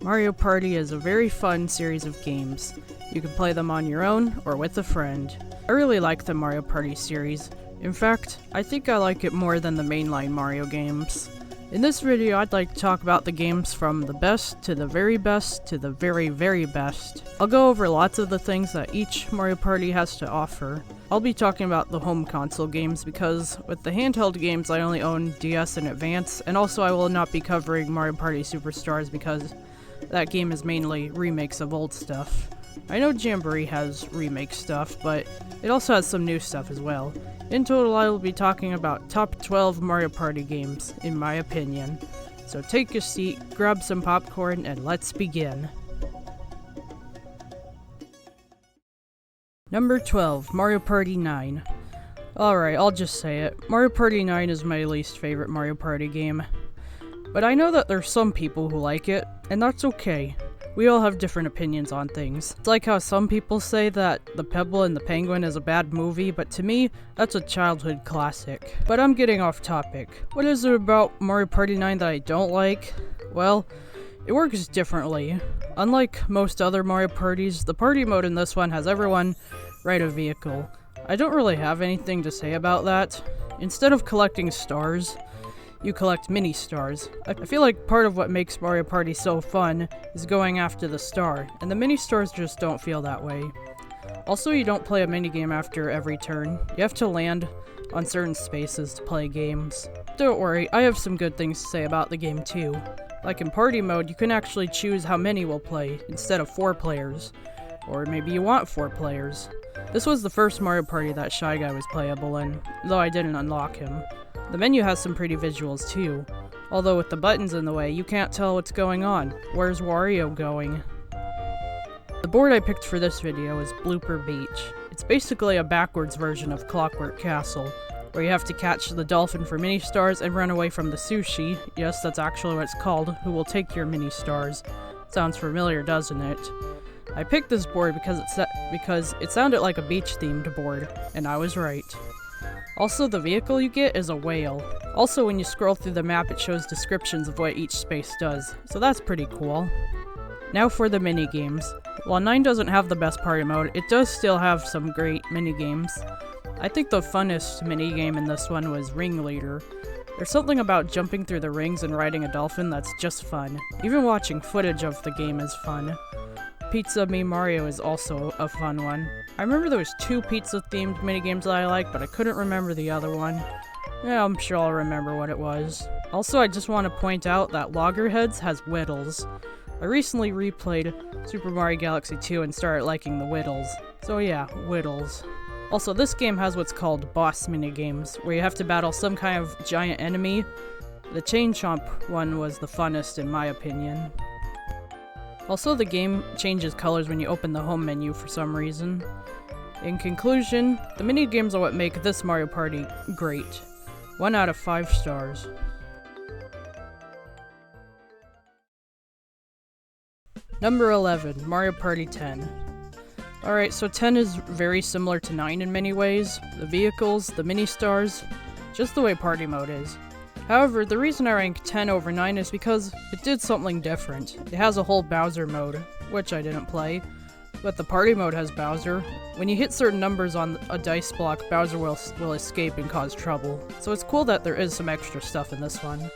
Mario Party is a very fun series of games. You can play them on your own or with a friend. I really like the Mario Party series. In fact, I think I like it more than the mainline Mario games. In this video, I'd like to talk about the games from the best to the very best to the very, very best. I'll go over lots of the things that each Mario Party has to offer. I'll be talking about the home console games because with the handheld games I only own DS and Advance, and also I will not be covering Mario Party Superstars because that game is mainly remakes of old stuff. I know Jamboree has remake stuff, but it also has some new stuff as well. In total, I will be talking about top 12 Mario Party games, in my opinion. So take a seat, grab some popcorn, and let's begin. Number 12, Mario Party 9. Alright, I'll just say it. Mario Party 9 is my least favorite Mario Party game. But I know that there's some people who like it, and that's okay. We all have different opinions on things. It's like how some people say that The Pebble and the Penguin is a bad movie, but to me, that's a childhood classic. But I'm getting off topic. What is it about Mario Party 9 that I don't like? Well, it works differently. Unlike most other Mario Parties, the party mode in this one has everyone ride a vehicle. I don't really have anything to say about that. Instead of collecting stars, you collect mini stars. I feel like part of what makes Mario Party so fun is going after the star, and the mini stars just don't feel that way. Also, you don't play a minigame after every turn. You have to land on certain spaces to play games. Don't worry, I have some good things to say about the game too. Like in party mode, you can actually choose how many will play instead of 4 players. Or maybe you want 4 players. This was the first Mario Party that Shy Guy was playable in, though I didn't unlock him. The menu has some pretty visuals too, although with the buttons in the way, you can't tell what's going on. Where's Wario going? The board I picked for this video is Blooper Beach. It's basically a backwards version of Clockwork Castle, where you have to catch the dolphin for mini stars and run away from the sushi, yes, that's actually what it's called, who will take your mini stars. Sounds familiar, doesn't it? I picked this board because it sounded like a beach-themed board, and I was right. Also, the vehicle you get is a whale. Also, when you scroll through the map, it shows descriptions of what each space does, so that's pretty cool. Now for the minigames. While 9 doesn't have the best party mode, it does still have some great minigames. I think the funnest minigame in this one was Ringleader. There's something about jumping through the rings and riding a dolphin that's just fun. Even watching footage of the game is fun. Pizza Me Mario is also a fun one. I remember there was 2 pizza-themed minigames that I liked, but I couldn't remember the other one. Yeah, I'm sure I'll remember what it was. Also, I just want to point out that Loggerheads has Whittles. I recently replayed Super Mario Galaxy 2 and started liking the Whittles. So yeah, Whittles. Also, this game has what's called boss minigames, where you have to battle some kind of giant enemy. The Chain Chomp one was the funnest in my opinion. Also, the game changes colors when you open the home menu for some reason. In conclusion, the minigames are what make this Mario Party great. 1 out of 5 stars. Number 11, Mario Party 10. Alright, so 10 is very similar to 9 in many ways. The vehicles, the mini stars, just the way party mode is. However, the reason I rank 10 over 9 is because it did something different. It has a whole Bowser mode, which I didn't play, but the party mode has Bowser. When you hit certain numbers on a dice block, Bowser will escape and cause trouble. So it's cool that there is some extra stuff in this one.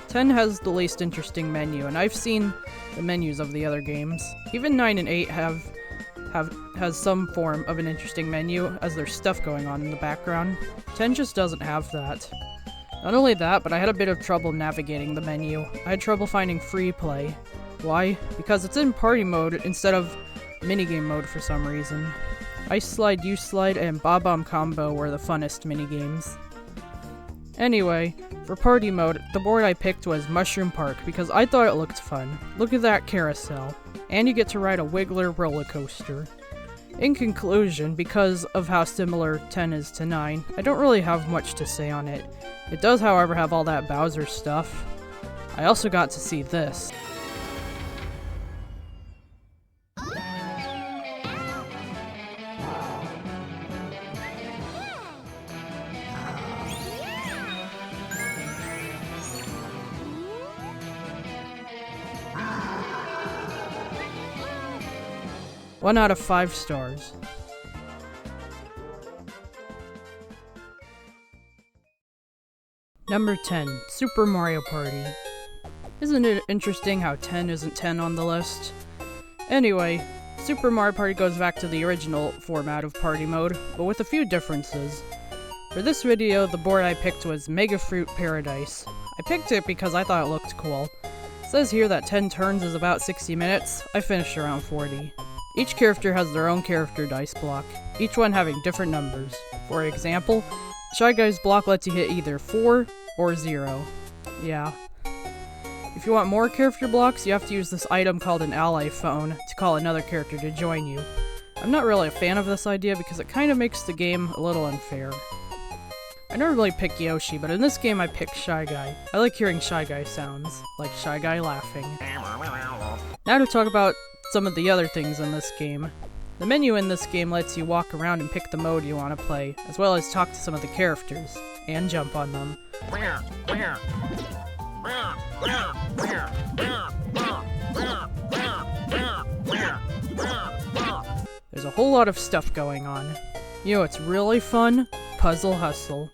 10 has the least interesting menu, and I've seen the menus of the other games. Even 9 and 8 has some form of an interesting menu, as there's stuff going on in the background. 10 just doesn't have that. Not only that, but I had a bit of trouble navigating the menu. I had trouble finding free play. Why? Because it's in party mode instead of minigame mode for some reason. Ice Slide, You Slide, and Bob Bomb Combo were the funnest minigames. Anyway, for party mode, the board I picked was Mushroom Park because I thought it looked fun. Look at that carousel. And you get to ride a Wiggler roller coaster. In conclusion, because of how similar 10 is to 9, I don't really have much to say on it. It does, however, have all that Bowser stuff. I also got to see this. 1 out of 5 stars. Number 10, Super Mario Party. Isn't it interesting how 10 isn't 10 on the list? Anyway, Super Mario Party goes back to the original format of party mode, but with a few differences. For this video, the board I picked was Mega Fruit Paradise. I picked it because I thought it looked cool. It says here that 10 turns is about 60 minutes, I finished around 40. Each character has their own character dice block, each one having different numbers. For example, Shy Guy's block lets you hit either 4 or 0. Yeah. If you want more character blocks, you have to use this item called an ally phone to call another character to join you. I'm not really a fan of this idea because it kind of makes the game a little unfair. I normally pick Yoshi, but in this game I pick Shy Guy. I like hearing Shy Guy sounds, like Shy Guy laughing. Now to talk about some of the other things in this game. The menu in this game lets you walk around and pick the mode you want to play, as well as talk to some of the characters, and jump on them. There's a whole lot of stuff going on. You know what's really fun? Puzzle Hustle.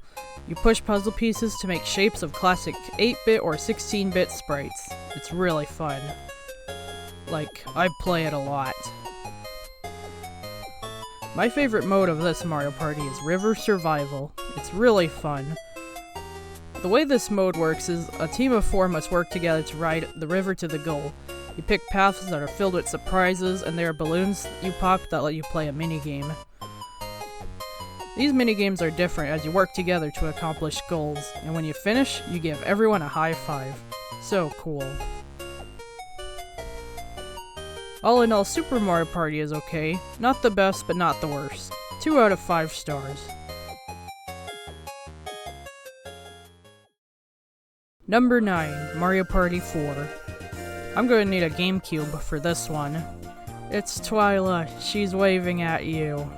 You push puzzle pieces to make shapes of classic 8-bit or 16-bit sprites. It's really fun. Like, I play it a lot. My favorite mode of this Mario Party is River Survival. It's really fun. The way this mode works is a team of 4 must work together to ride the river to the goal. You pick paths that are filled with surprises, and there are balloons you pop that let you play a minigame. These minigames are different as you work together to accomplish goals, and when you finish, you give everyone a high five. So cool. All in all, Super Mario Party is okay. Not the best, but not the worst. 2 out of 5 stars. Number 9, Mario Party 4. I'm going to need a GameCube for this one. It's Twila, she's waving at you.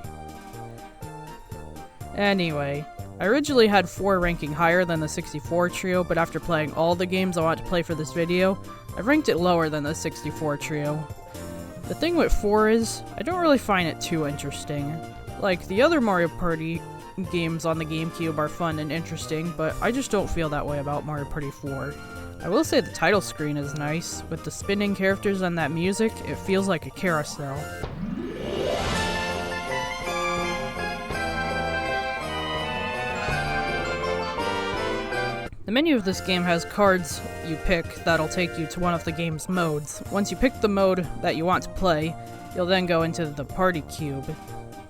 Anyway, I originally had 4 ranking higher than the 64 trio, but after playing all the games I want to play for this video, I've ranked it lower than the 64 trio. The thing with 4 is, I don't really find it too interesting. Like, the other Mario Party games on the GameCube are fun and interesting, but I just don't feel that way about Mario Party 4. I will say the title screen is nice. With the spinning characters and that music, it feels like a carousel. The menu of this game has cards you pick that'll take you to one of the game's modes. Once you pick the mode that you want to play, you'll then go into the Party Cube.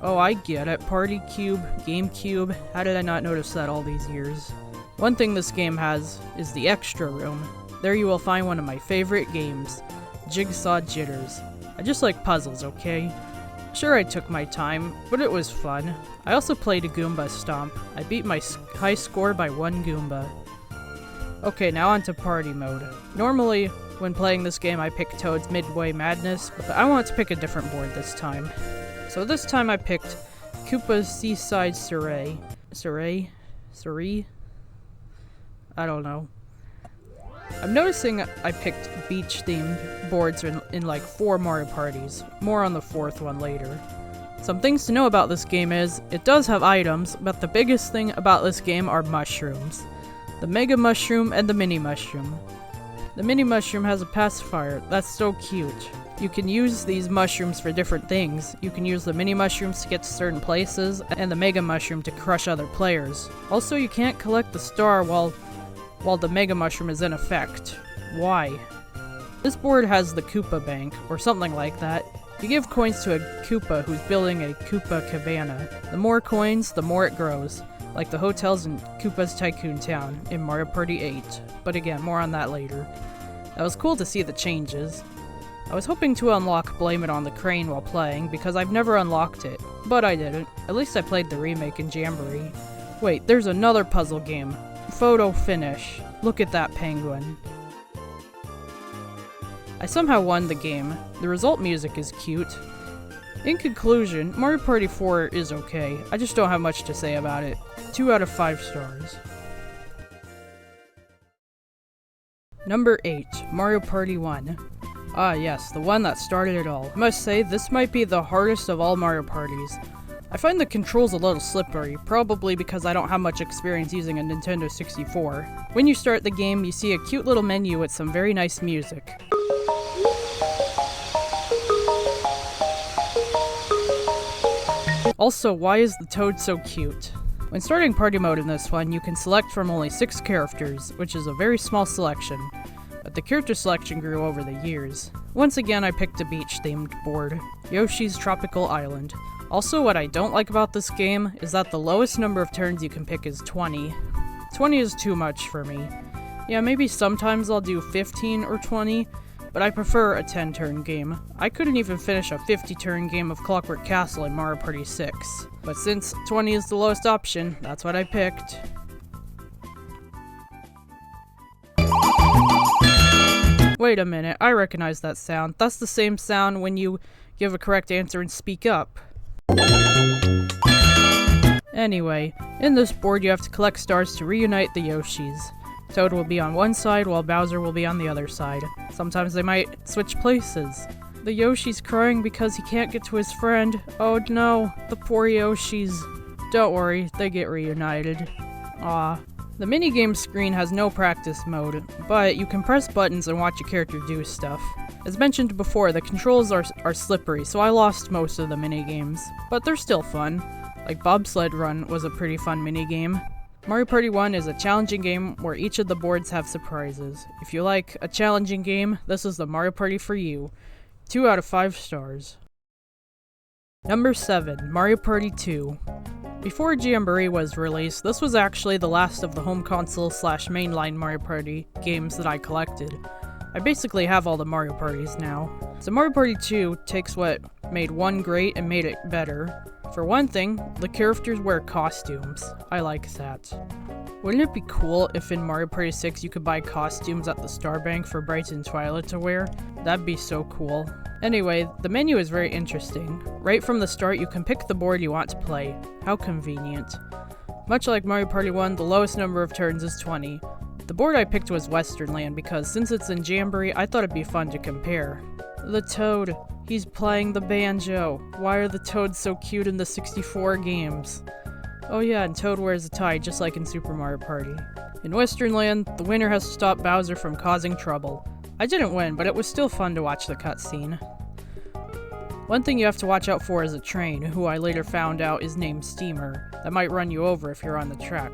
Oh, I get it. Party Cube, GameCube. How did I not notice that all these years? One thing this game has is the Extra Room. There you will find one of my favorite games, Jigsaw Jitters. I just like puzzles, okay? Sure, I took my time, but it was fun. I also played a Goomba Stomp. I beat my high score by 1 Goomba. Okay, now onto Party Mode. Normally, when playing this game, I pick Toad's Midway Madness, but I want to pick a different board this time. So this time I picked Koopa's Seaside Surrey. Surrey? I don't know. I'm noticing I picked beach-themed boards in like 4 Mario Parties. More on the 4th one later. Some things to know about this game is, it does have items, but the biggest thing about this game are mushrooms. The Mega Mushroom and the Mini Mushroom. The Mini Mushroom has a pacifier. That's so cute. You can use these mushrooms for different things. You can use the Mini Mushrooms to get to certain places, and the Mega Mushroom to crush other players. Also, you can't collect the star while the Mega Mushroom is in effect. Why? This board has the Koopa Bank, or something like that. You give coins to a Koopa who's building a Koopa Cabana. The more coins, the more it grows. Like the hotels in Koopa's Tycoon Town in Mario Party 8. But again, more on that later. That was cool to see the changes. I was hoping to unlock Blame It on the Crane while playing, because I've never unlocked it. But I didn't. At least I played the remake in Jamboree. Wait, there's another puzzle game. Photo Finish. Look at that penguin. I somehow won the game. The result music is cute. In conclusion, Mario Party 4 is okay. I just don't have much to say about it. 2 out of 5 stars. Number 8, Mario Party 1. Ah yes, the one that started it all. I must say, this might be the hardest of all Mario parties. I find the controls a little slippery, probably because I don't have much experience using a Nintendo 64. When you start the game, you see a cute little menu with some very nice music. Also, why is the Toad so cute? When starting party mode in this one, you can select from only 6 characters, which is a very small selection, but the character selection grew over the years. Once again, I picked a beach-themed board, Yoshi's Tropical Island. Also, what I don't like about this game is that the lowest number of turns you can pick is 20. 20 is too much for me. Yeah, maybe sometimes I'll do 15 or 20, but I prefer a 10-turn game. I couldn't even finish a 50-turn game of Clockwork Castle in Mario Party 6. But since 20 is the lowest option, that's what I picked. Wait a minute, I recognize that sound. That's the same sound when you give a correct answer and speak up. Anyway, in this board you have to collect stars to reunite the Yoshis. Toad will be on one side while Bowser will be on the other side. Sometimes they might switch places. The Yoshi's crying because he can't get to his friend. Oh no, the poor Yoshis. Don't worry, they get reunited. Aw. The minigame screen has no practice mode, but you can press buttons and watch your character do stuff. As mentioned before, the controls are slippery, so I lost most of the minigames. But they're still fun. Like Bobsled Run was a pretty fun minigame. Mario Party 1 is a challenging game where each of the boards have surprises. If you like a challenging game, this is the Mario Party for you. 2 out of 5 stars. Number 7, Mario Party 2. Before Jamboree was released, this was actually the last of the home console / mainline Mario Party games that I collected. I basically have all the Mario Parties now. So Mario Party 2 takes what made 1 great and made it better. For one thing, the characters wear costumes. I like that. Wouldn't it be cool if in Mario Party 6 you could buy costumes at the Star Bank for Brighton And Twila to wear? That'd be so cool. Anyway, the menu is very interesting. Right from the start, you can pick the board you want to play. How convenient. Much like Mario Party 1, the lowest number of turns is 20. The board I picked was Western Land because since it's in Jamboree, I thought it'd be fun to compare. The Toad. He's playing the banjo. Why are the Toads so cute in the 64 games? Oh yeah, and Toad wears a tie just like in Super Mario Party. In Western Land, the winner has to stop Bowser from causing trouble. I didn't win, but it was still fun to watch the cutscene. One thing you have to watch out for is a train, who I later found out is named Steamer. That might run you over if you're on the track.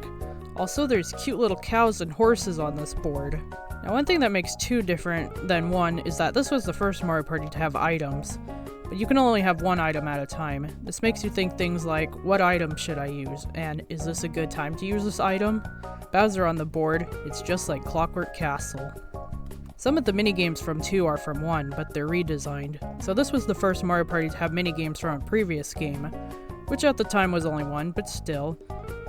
Also, there's cute little cows and horses on this board. Now, one thing that makes 2 different than 1 is that this was the first Mario Party to have items, but you can only have 1 item at a time. This makes you think things like, what item should I use, and is this a good time to use this item? Bowser on the board, it's just like Clockwork Castle. Some of the minigames from 2 are from 1, but they're redesigned. So this was the first Mario Party to have minigames from a previous game, which at the time was only 1, but still.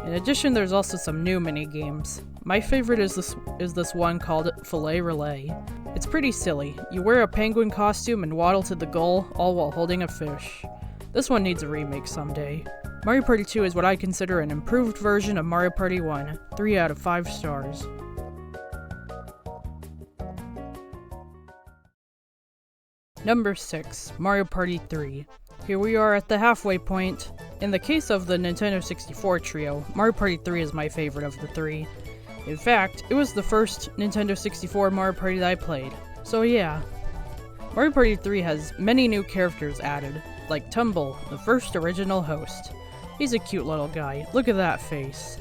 In addition, there's also some new minigames. My favorite is this one called Filet Relay. It's pretty silly. You wear a penguin costume and waddle to the goal, all while holding a fish. This one needs a remake someday. Mario Party 2 is what I consider an improved version of Mario Party 1. 3 out of 5 stars. Number 6, Mario Party 3. Here we are at the halfway point. In the case of the Nintendo 64 trio, Mario Party 3 is my favorite of the 3. In fact, it was the first Nintendo 64 Mario Party that I played. So yeah. Mario Party 3 has many new characters added, like Tumble, the first original host. He's a cute little guy. Look at that face.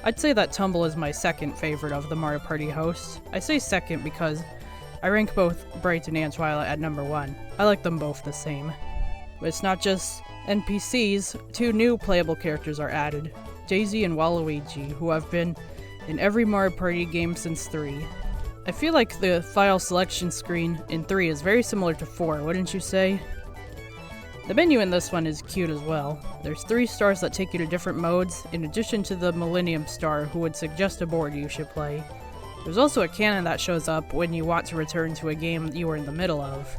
I'd say that Tumble is my second favorite of the Mario Party hosts. I say second because I rank both Brighton and Twila at number 1. I like them both the same. But it's not just NPCs, 2 new playable characters are added. Daisy and Waluigi, who have been in every Mario Party game since 3. I feel like the file selection screen in 3 is very similar to 4, wouldn't you say? The menu in this one is cute as well. There's 3 stars that take you to different modes, in addition to the Millennium Star who would suggest a board you should play. There's also a cannon that shows up when you want to return to a game you were in the middle of.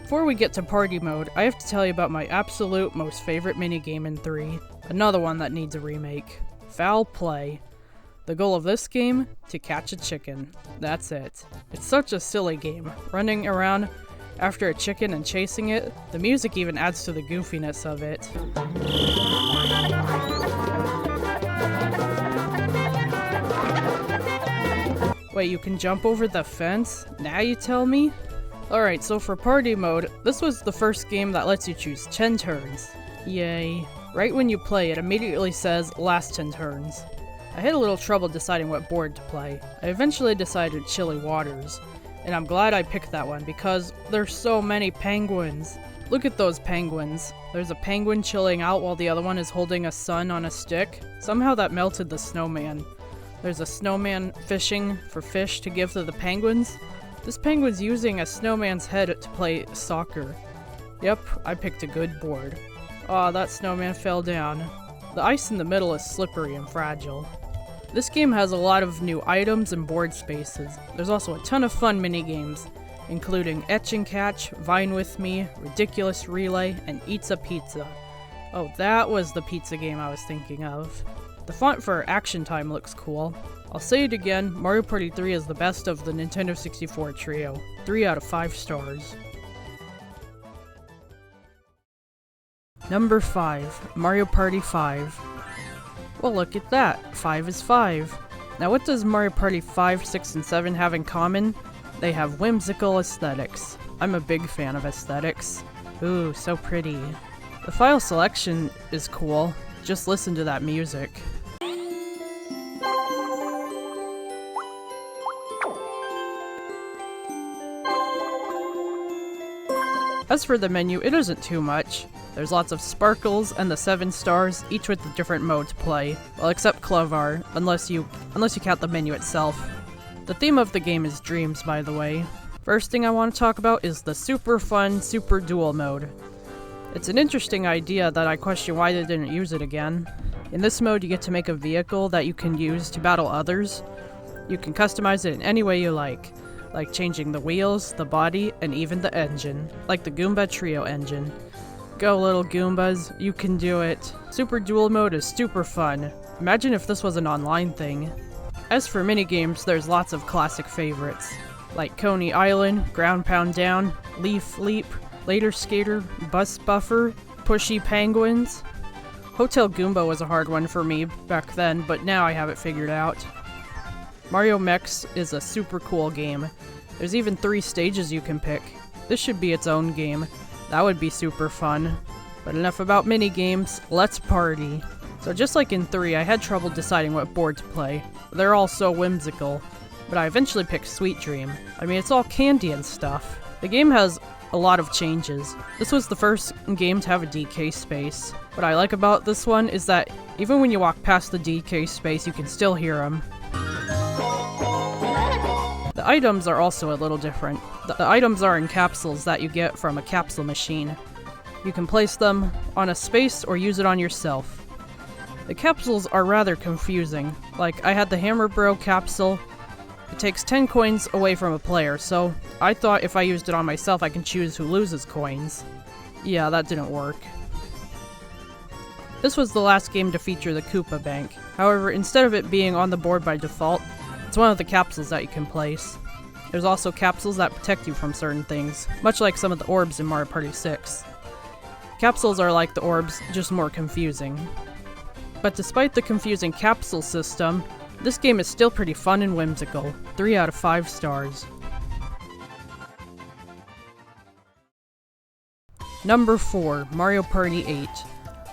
Before we get to party mode, I have to tell you about my absolute most favorite minigame in 3. Another one that needs a remake. Foul Play. The goal of this game? To catch a chicken. That's it. It's such a silly game, running around after a chicken and chasing it. The music even adds to the goofiness of it. Wait, you can jump over the fence? Now you tell me? Alright, so for party mode, this was the first game that lets you choose 10 turns. Yay. Right when you play, it immediately says last 10 turns. I had a little trouble deciding what board to play. I eventually decided Chilly Waters, and I'm glad I picked that one because there's so many penguins. Look at those penguins. There's a penguin chilling out while the other one is holding a sun on a stick. Somehow that melted the snowman. There's a snowman fishing for fish to give to the penguins. This penguin's using a snowman's head to play soccer. Yep, I picked a good board. Aw, that snowman fell down. The ice in the middle is slippery and fragile. This game has a lot of new items and board spaces. There's also a ton of fun minigames, including Etch and Catch, Vine With Me, Ridiculous Relay, and Eats a Pizza. Oh, that was the pizza game I was thinking of. The font for Action Time looks cool. I'll say it again, Mario Party 3 is the best of the Nintendo 64 trio. 3 out of 5 stars. Number 5, Mario Party 5. Well, look at that. 5 is 5. Now what does Mario Party 5, 6, and 7 have in common? They have whimsical aesthetics. I'm a big fan of aesthetics. Ooh, so pretty. The file selection is cool. Just listen to that music. As for the menu, it isn't too much. There's lots of sparkles and the 7 stars, each with a different mode to play. Well, except Clovar, unless you count the menu itself. The theme of the game is dreams, by the way. First thing I want to talk about is the super fun Super Duel mode. It's an interesting idea that I question why they didn't use it again. In this mode, you get to make a vehicle that you can use to battle others. You can customize it in any way you like changing the wheels, the body, and even the engine, like the Goomba Trio engine. Go little Goombas, you can do it. Super Duel mode is super fun. Imagine if this was an online thing. As for minigames, there's lots of classic favorites, like Coney Island, Ground Pound Down, Leaf Leap, Later Skater, Bus Buffer, Pushy Penguins. Hotel Goomba was a hard one for me back then, but now I have it figured out. Mario Mechs is a super cool game. There's even 3 stages you can pick. This should be its own game. That would be super fun. But enough about minigames, let's party. So just like in 3, I had trouble deciding what board to play. They're all so whimsical. But I eventually picked Sweet Dream. I mean, it's all candy and stuff. The game has a lot of changes. This was the first game to have a DK space. What I like about this one is that even when you walk past the DK space, you can still hear them. The items are also a little different. The items are in capsules that you get from a capsule machine. You can place them on a space or use it on yourself. The capsules are rather confusing. Like, I had the Hammer Bro capsule. It takes 10 coins away from a player, so I thought if I used it on myself I can choose who loses coins. Yeah, that didn't work. This was the last game to feature the Koopa Bank. However, instead of it being on the board by default, it's one of the capsules that you can place. There's also capsules that protect you from certain things, much like some of the orbs in Mario Party 6. Capsules are like the orbs, just more confusing. But despite the confusing capsule system, this game is still pretty fun and whimsical. 3 out of 5 stars. Number 4, Mario Party 8.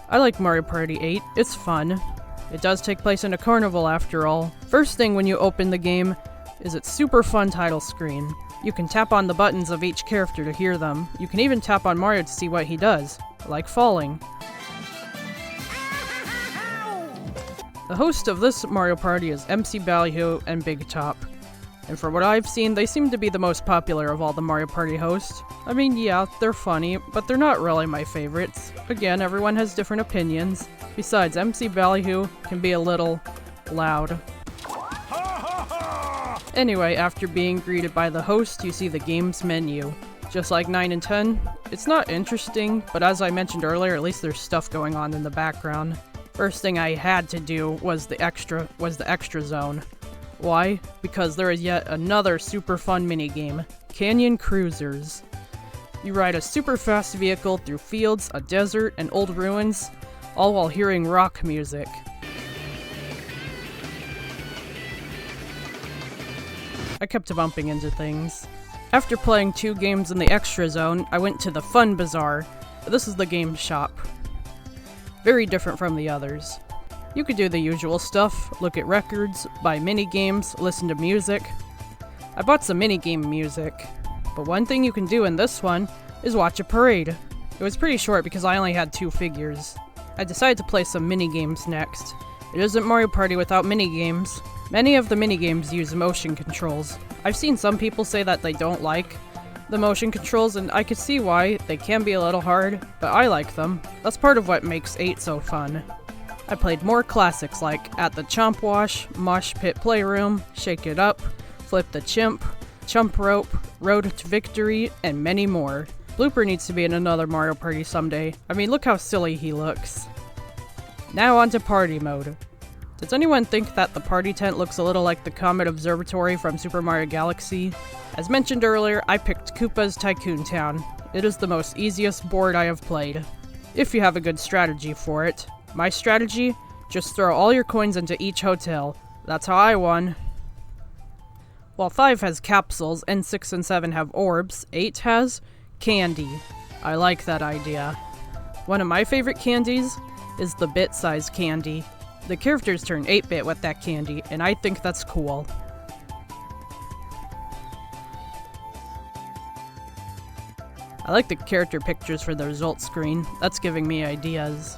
I like Mario Party 8, it's fun. It does take place in a carnival after all. First thing when you open the game is its super fun title screen. You can tap on the buttons of each character to hear them. You can even tap on Mario to see what he does, like falling. The host of this Mario Party is MC Ballyhoo and Big Top. And from what I've seen, they seem to be the most popular of all the Mario Party hosts. I mean, yeah, they're funny, but they're not really my favorites. Again, everyone has different opinions. Besides, MC Ballyhoo can be a little loud. Anyway, after being greeted by the host, you see the game's menu. Just like 9 and 10, it's not interesting, but as I mentioned earlier, at least there's stuff going on in the background. First thing I had to do was the extra zone. Why? Because there is yet another super fun minigame, Canyon Cruisers. You ride a super fast vehicle through fields, a desert, and old ruins, all while hearing rock music. I kept bumping into things. After playing 2 games in the extra zone, I went to the Fun Bazaar. This is the game shop. Very different from the others. You could do the usual stuff, look at records, buy minigames, listen to music. I bought some minigame music, but one thing you can do in this one is watch a parade. It was pretty short because I only had 2 figures. I decided to play some minigames next. It isn't Mario Party without minigames. Many of the minigames use motion controls. I've seen some people say that they don't like the motion controls, and I could see why. They can be a little hard, but I like them. That's part of what makes 8 so fun. I played more classics like At the Chomp Wash, Mosh Pit Playroom, Shake It Up, Flip the Chimp, Chump Rope, Road to Victory, and many more. Blooper needs to be in another Mario Party someday. I mean, look how silly he looks. Now onto Party Mode. Does anyone think that the party tent looks a little like the Comet Observatory from Super Mario Galaxy? As mentioned earlier, I picked Koopa's Tycoon Town. It is the most easiest board I have played, if you have a good strategy for it. My strategy? Just throw all your coins into each hotel. That's how I won. While 5 has capsules, and 6 and 7 have orbs, 8 has candy. I like that idea. One of my favorite candies is the bit-size candy. The characters turn 8-bit with that candy, and I think that's cool. I like the character pictures for the results screen. That's giving me ideas.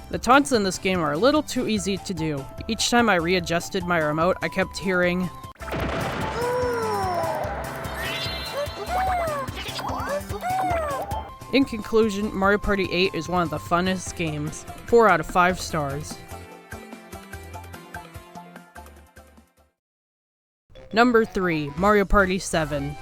The taunts in this game are a little too easy to do. Each time I readjusted my remote, I kept hearing In conclusion, Mario Party 8 is one of the funnest games. 4 out of 5 stars. Number 3, Mario Party 7.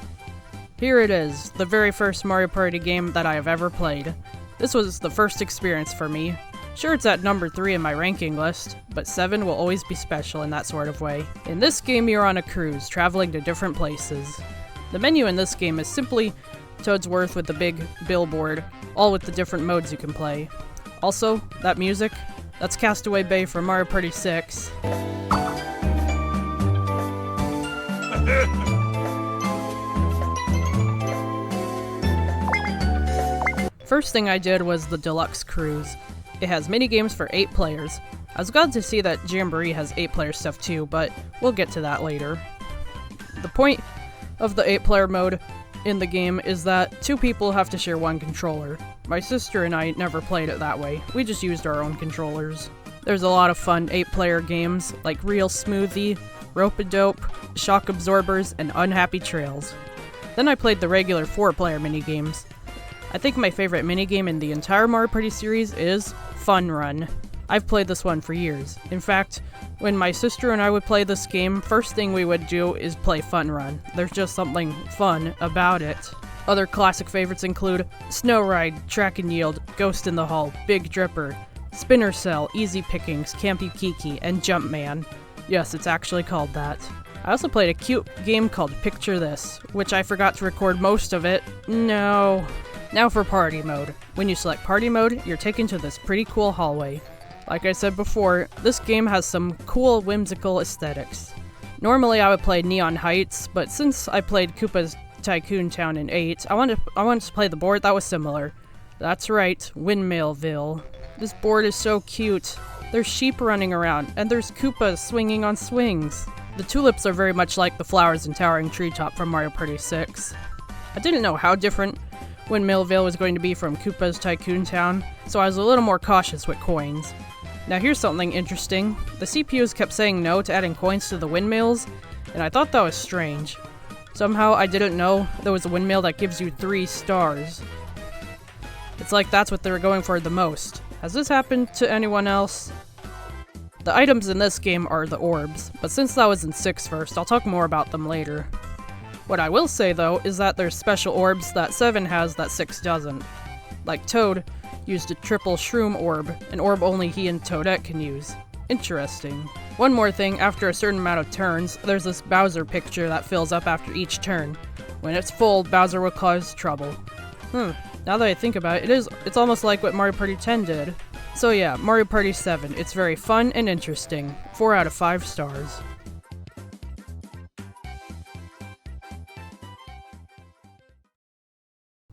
Here it is, the very first Mario Party game that I have ever played. This was the first experience for me. Sure, it's at number 3 in my ranking list, but 7 will always be special in that sort of way. In this game, you're on a cruise, traveling to different places. The menu in this game is simply Toadsworth with the big billboard, all with the different modes you can play. Also, that music, that's Castaway Bay from Mario Party 6. First thing I did was the Deluxe Cruise. It has minigames for 8 players. I was glad to see that Jamboree has 8-player stuff too, but we'll get to that later. The point of the 8-player mode in the game is that 2 people have to share 1 controller. My sister and I never played it that way. We just used our own controllers. There's a lot of fun 8-player games like Real Smoothie, Rope-a-Dope, Shock Absorbers, and Unhappy Trails. Then I played the regular 4-player minigames. I think my favorite minigame in the entire Mario Party series is Fun Run. I've played this one for years. In fact, when my sister and I would play this game, first thing we would do is play Fun Run. There's just something fun about it. Other classic favorites include Snow Ride, Track and Yield, Ghost in the Hall, Big Dripper, Spinner Cell, Easy Pickings, Campy Kiki, and Jumpman. Yes, it's actually called that. I also played a cute game called Picture This, which I forgot to record most of it. No. Now for Party Mode. When you select Party Mode, you're taken to this pretty cool hallway. Like I said before, this game has some cool, whimsical aesthetics. Normally I would play Neon Heights, but since I played Koopa's Tycoon Town in 8, I wanted to play the board that was similar. That's right, Windmillville. This board is so cute. There's sheep running around, and there's Koopas swinging on swings. The tulips are very much like the flowers in Towering Treetop from Mario Party 6. I didn't know how different Windmillville was going to be from Koopa's Tycoon Town, so I was a little more cautious with coins. Now here's something interesting. The CPUs kept saying no to adding coins to the windmills, and I thought that was strange. Somehow I didn't know there was a windmill that gives you 3 stars. It's like that's what they were going for the most. Has this happened to anyone else? The items in this game are the orbs, but since that was in 6 first, I'll talk more about them later. What I will say though is that there's special orbs that 7 has that 6 doesn't. Like Toad, used a triple shroom orb, an orb only he and Toadette can use. Interesting. One more thing, after a certain amount of turns, there's this Bowser picture that fills up after each turn. When it's full, Bowser will cause trouble. Now that I think about it, it's almost like what Mario Party 10 did. So yeah, Mario Party 7, it's very fun and interesting. 4 out of 5 stars.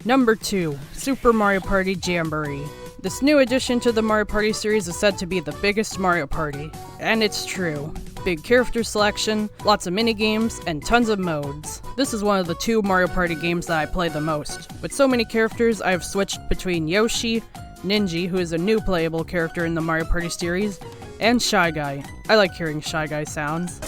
Number 2, Super Mario Party Jamboree. This new addition to the Mario Party series is said to be the biggest Mario Party. And it's true. Big character selection, lots of minigames, and tons of modes. This is one of the 2 Mario Party games that I play the most. With so many characters, I have switched between Yoshi, Ninja, who is a new playable character in the Mario Party series, and Shy Guy. I like hearing Shy Guy sounds.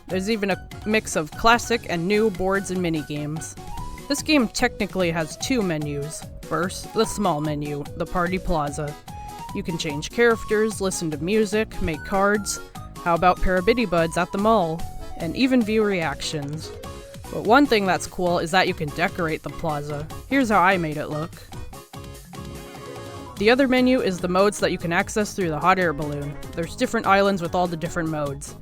There's even a mix of classic and new boards and minigames. This game technically has 2 menus. First, the small menu, the Party Plaza. You can change characters, listen to music, make cards. How about Parabitty Buds at the mall? And even view reactions. But one thing that's cool is that you can decorate the plaza. Here's how I made it look. The other menu is the modes that you can access through the hot air balloon. There's different islands with all the different modes.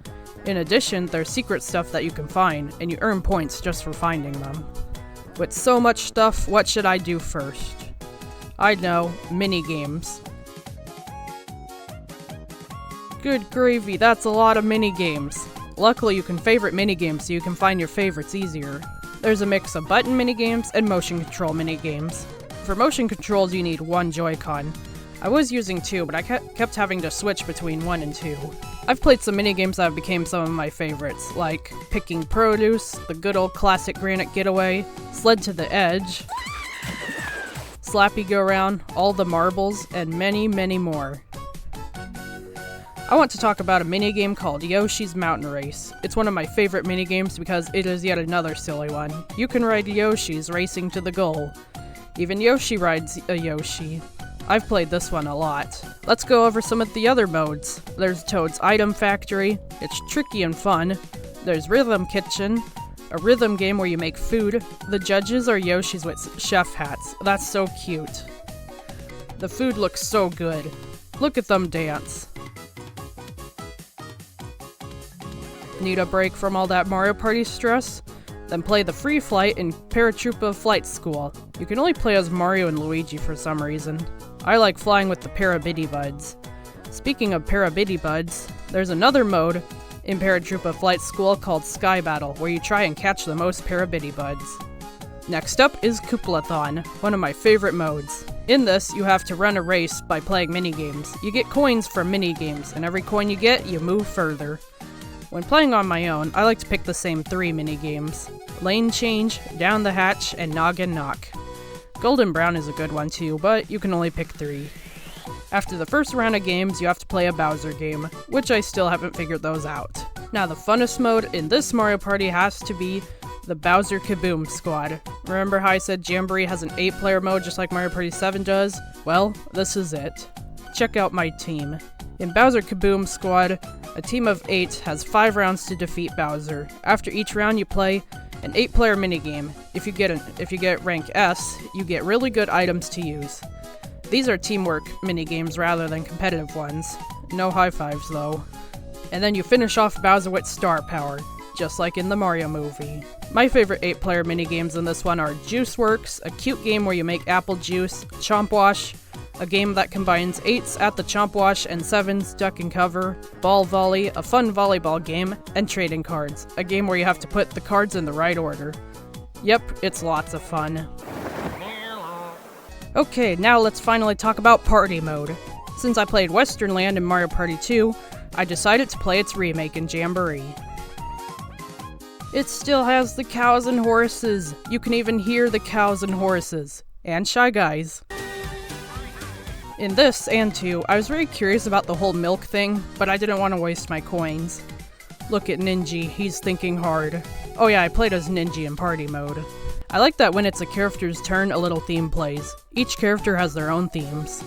In addition, there's secret stuff that you can find, and you earn points just for finding them. With so much stuff, what should I do first? I know, minigames. Good gravy, that's a lot of minigames. Luckily, you can favorite minigames so you can find your favorites easier. There's a mix of button minigames and motion control minigames. For motion controls, you need 1 Joy-Con. I was using 2, but I kept having to switch between 1 and 2. I've played some minigames that have become some of my favorites, like picking produce, the good old classic Granite Getaway, Sled to the Edge, Slappy Go Round, all the marbles, and many, many more. I want to talk about a minigame called Yoshi's Mountain Race. It's one of my favorite minigames because it is yet another silly one. You can ride Yoshis racing to the goal. Even Yoshi rides a Yoshi. I've played this one a lot. Let's go over some of the other modes. There's Toad's Item Factory. It's tricky and fun. There's Rhythm Kitchen, a rhythm game where you make food. The judges are Yoshis with chef hats. That's so cute. The food looks so good. Look at them dance. Need a break from all that Mario Party stress? Then play the free flight in Paratroopa Flight School. You can only play as Mario and Luigi for some reason. I like flying with the Parabitty Buds. Speaking of Parabitty Buds, there's another mode in Paratroopa Flight School called Sky Battle, where you try and catch the most Parabitty Buds. Next up is Koopa-thon, one of my favorite modes. In this, you have to run a race by playing minigames. You get coins from minigames, and every coin you get, you move further. When playing on my own, I like to pick the same 3 minigames: Lane Change, Down the Hatch, and Noggin Knock. Golden Brown is a good one too, but you can only pick 3. After the first round of games, you have to play a Bowser game, which I still haven't figured those out. Now the funnest mode in this Mario Party has to be the Bowser Kaboom Squad. Remember how I said Jamboree has an 8-player mode just like Mario Party 7 does? Well, this is it. Check out my team. In Bowser Kaboom Squad, a team of 8 has 5 rounds to defeat Bowser. After each round, you play an 8-player minigame. If you get rank S, you get really good items to use. These are teamwork minigames rather than competitive ones. No high fives though. And then you finish off Bowser with Star Power, just like in the Mario movie. My favorite 8-player minigames in this one are Juice Works, a cute game where you make apple juice, Chomp Wash, a game that combines 8s at the Chomp Wash and 7s duck and cover, Ball Volley, a fun volleyball game, and Trading Cards, a game where you have to put the cards in the right order. Yep, it's lots of fun. Okay, now let's finally talk about Party Mode. Since I played Western Land in Mario Party 2, I decided to play its remake in Jamboree. It still has the cows and horses. You can even hear the cows and horses. And Shy Guys. In this and 2, I was very curious about the whole milk thing, but I didn't want to waste my coins. Look at Ninji, he's thinking hard. Oh yeah, I played as Ninji in party mode. I like that when it's a character's turn, a little theme plays. Each character has their own themes.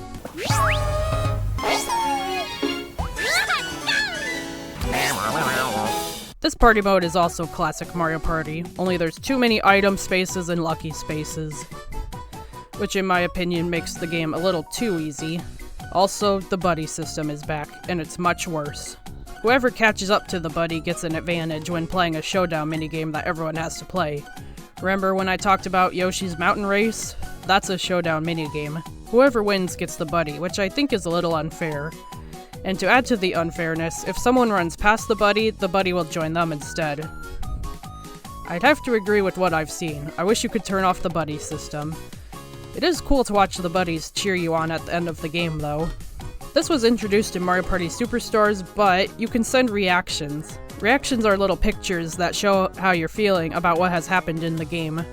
This party mode is also classic Mario Party, only there's too many item spaces and lucky spaces. Which in my opinion makes the game a little too easy. Also, the buddy system is back, and it's much worse. Whoever catches up to the buddy gets an advantage when playing a showdown minigame that everyone has to play. Remember when I talked about Yoshi's Mountain Race? That's a showdown minigame. Whoever wins gets the buddy, which I think is a little unfair. And to add to the unfairness, if someone runs past the buddy will join them instead. I'd have to agree with what I've seen. I wish you could turn off the buddy system. It is cool to watch the buddies cheer you on at the end of the game, though. This was introduced in Mario Party Superstars, but you can send reactions. Reactions are little pictures that show how you're feeling about what has happened in the game.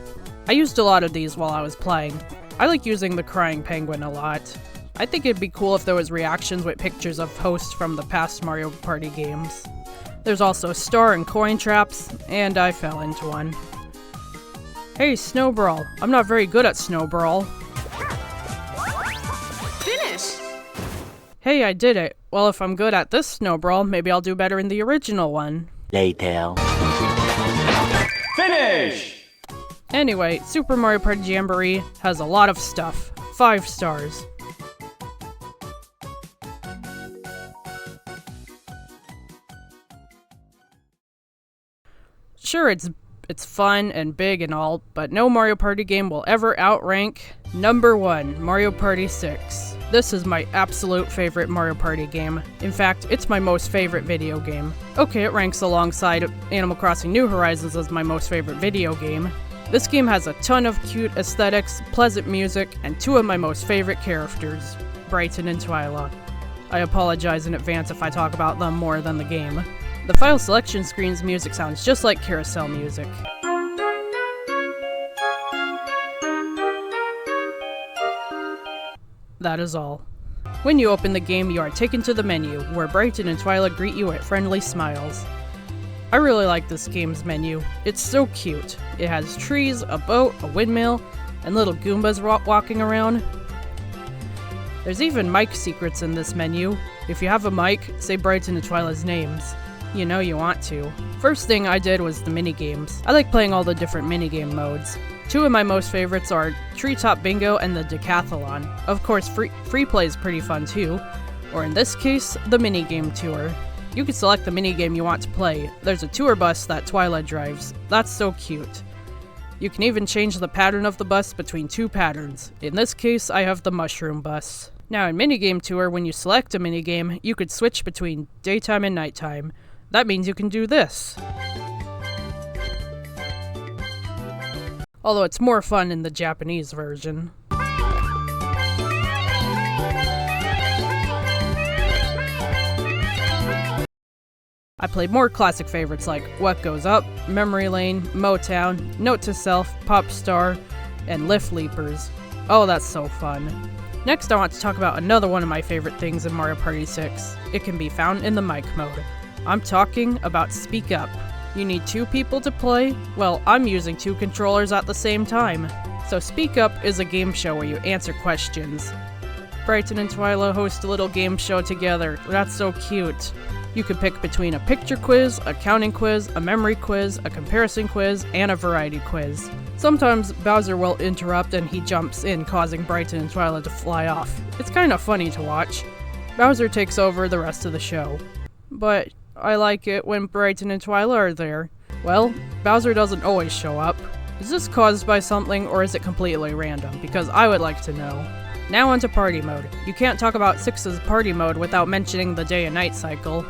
I used a lot of these while I was playing. I like using the crying penguin a lot. I think it'd be cool if there was reactions with pictures of hosts from the past Mario Party games. There's also star and coin traps, and I fell into one. Hey, Snowbrawl. I'm not very good at Snowbrawl. Finish! Hey, I did it. Well, if I'm good at this Snowbrawl, maybe I'll do better in the original one. Later. Finish! Anyway, Super Mario Party Jamboree has a lot of stuff. 5 stars. Sure, it's fun and big and all, but no Mario Party game will ever outrank number 1, Mario Party 6. This is my absolute favorite Mario Party game. In fact, it's my most favorite video game. Okay, it ranks alongside Animal Crossing New Horizons as my most favorite video game. This game has a ton of cute aesthetics, pleasant music, and 2 of my most favorite characters, Brighton and Twila. I apologize in advance if I talk about them more than the game. The file selection screen's music sounds just like carousel music. That is all. When you open the game, you are taken to the menu, where Brighton and Twila greet you with friendly smiles. I really like this game's menu. It's so cute. It has trees, a boat, a windmill, and little Goombas walking around. There's even mic secrets in this menu. If you have a mic, say Brighton and Twila's names. You know you want to. First thing I did was the minigames. I like playing all the different minigame modes. 2 of my most favorites are Treetop Bingo and the Decathlon. Of course, free play is pretty fun too. Or in this case, the minigame tour. You can select the minigame you want to play. There's a tour bus that Twila drives. That's so cute. You can even change the pattern of the bus between 2 patterns. In this case, I have the mushroom bus. Now in minigame tour, when you select a minigame, you could switch between daytime and nighttime. That means you can do this. Although it's more fun in the Japanese version. I played more classic favorites like What Goes Up, Memory Lane, Motown, Note to Self, Pop Star, and Lift Leapers. Oh, that's so fun. Next, I want to talk about another one of my favorite things in Mario Party 6. It can be found in the mic mode. I'm talking about Speak Up. You need 2 people to play? Well, I'm using 2 controllers at the same time. So Speak Up is a game show where you answer questions. Brighton and Twila host a little game show together. That's so cute. You can pick between a picture quiz, a counting quiz, a memory quiz, a comparison quiz, and a variety quiz. Sometimes Bowser will interrupt and he jumps in, causing Brighton and Twila to fly off. It's kind of funny to watch. Bowser takes over the rest of the show. But I like it when Brighton and Twila are there. Well, Bowser doesn't always show up. Is this caused by something, or is it completely random? Because I would like to know. Now onto party mode. You can't talk about 6's party mode without mentioning the day and night cycle.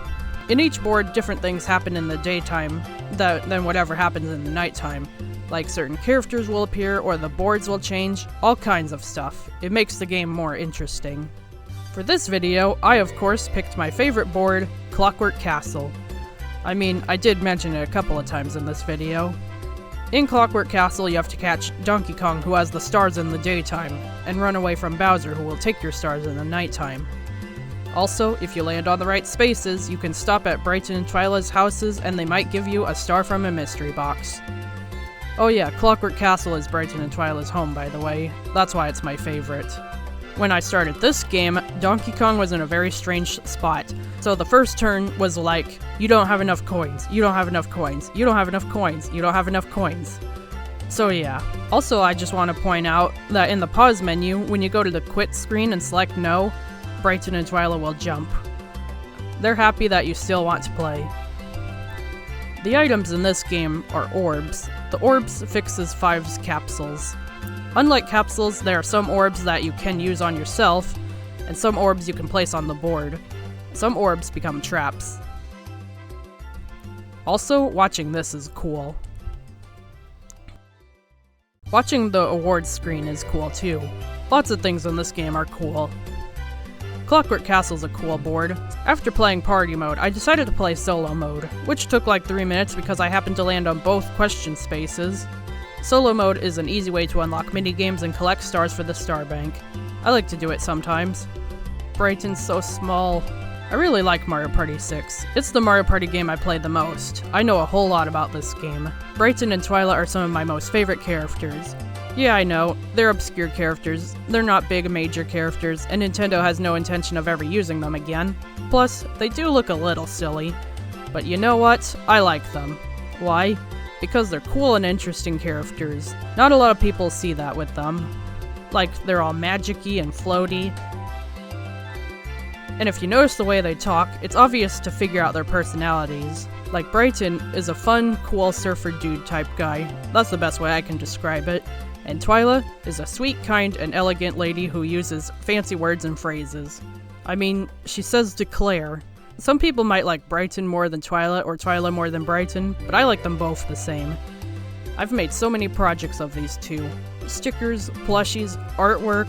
In each board, different things happen in the daytime than whatever happens in the nighttime. Like certain characters will appear, or the boards will change, all kinds of stuff. It makes the game more interesting. For this video, I of course picked my favorite board, Clockwork Castle. I mean, I did mention it a couple of times in this video. In Clockwork Castle, you have to catch Donkey Kong, who has the stars in the daytime, and run away from Bowser, who will take your stars in the nighttime. Also, if you land on the right spaces, you can stop at Brighton and Twila's houses and they might give you a star from a mystery box. Oh yeah, Clockwork Castle is Brighton and Twila's home, by the way. That's why it's my favorite. When I started this game, Donkey Kong was in a very strange spot. So the first turn was like, you don't have enough coins, you don't have enough coins, you don't have enough coins, you don't have enough coins. So yeah. Also, I just want to point out that in the pause menu, when you go to the quit screen and select no, Brighton and Twila will jump. They're happy that you still want to play. The items in this game are orbs. The orbs fixes 5's capsules. Unlike capsules, there are some orbs that you can use on yourself, and some orbs you can place on the board. Some orbs become traps. Also, watching this is cool. Watching the awards screen is cool too. Lots of things in this game are cool. Clockwork Castle's a cool board. After playing party mode, I decided to play solo mode, which took like 3 minutes because I happened to land on both question spaces. Solo mode is an easy way to unlock minigames and collect stars for the star bank. I like to do it sometimes. Brighton's so small. I really like Mario Party 6. It's the Mario Party game I played the most. I know a whole lot about this game. Brighton and Twila are some of my most favorite characters. Yeah, I know, they're obscure characters, they're not big major characters, and Nintendo has no intention of ever using them again. Plus, they do look a little silly. But you know what? I like them. Why? Because they're cool and interesting characters. Not a lot of people see that with them. Like, they're all magic-y and floaty. And if you notice the way they talk, it's obvious to figure out their personalities. Like, Brighton is a fun, cool surfer dude type guy. That's the best way I can describe it. And Twila is a sweet, kind, and elegant lady who uses fancy words and phrases. I mean, she says declare. Some people might like Brighton more than Twila, or Twila more than Brighton, but I like them both the same. I've made so many projects of these two. Stickers, plushies, artwork,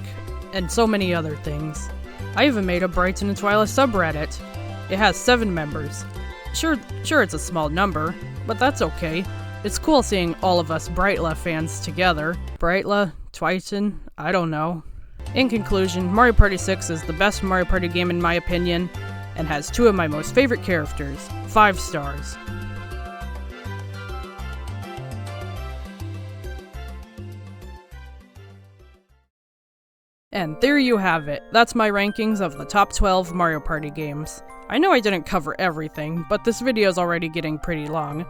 and so many other things. I even made a Brighton and Twila subreddit. It has 7 members. Sure it's a small number, but that's okay. It's cool seeing all of us Brightla fans together. Brightla, Twiton, I don't know. In conclusion, Mario Party 6 is the best Mario Party game in my opinion, and has 2 of my most favorite characters, 5 stars. And there you have it. That's my rankings of the top 12 Mario Party games. I know I didn't cover everything, but this video is already getting pretty long.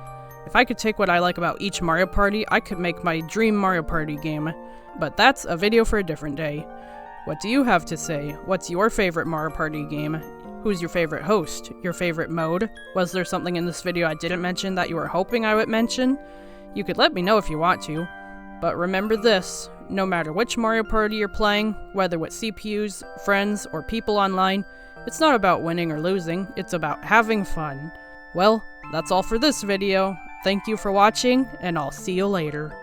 If I could take what I like about each Mario Party, I could make my dream Mario Party game. But that's a video for a different day. What do you have to say? What's your favorite Mario Party game? Who's your favorite host? Your favorite mode? Was there something in this video I didn't mention that you were hoping I would mention? You could let me know if you want to. But remember this, no matter which Mario Party you're playing, whether with CPUs, friends, or people online, it's not about winning or losing, it's about having fun. Well, that's all for this video. Thank you for watching, and I'll see you later.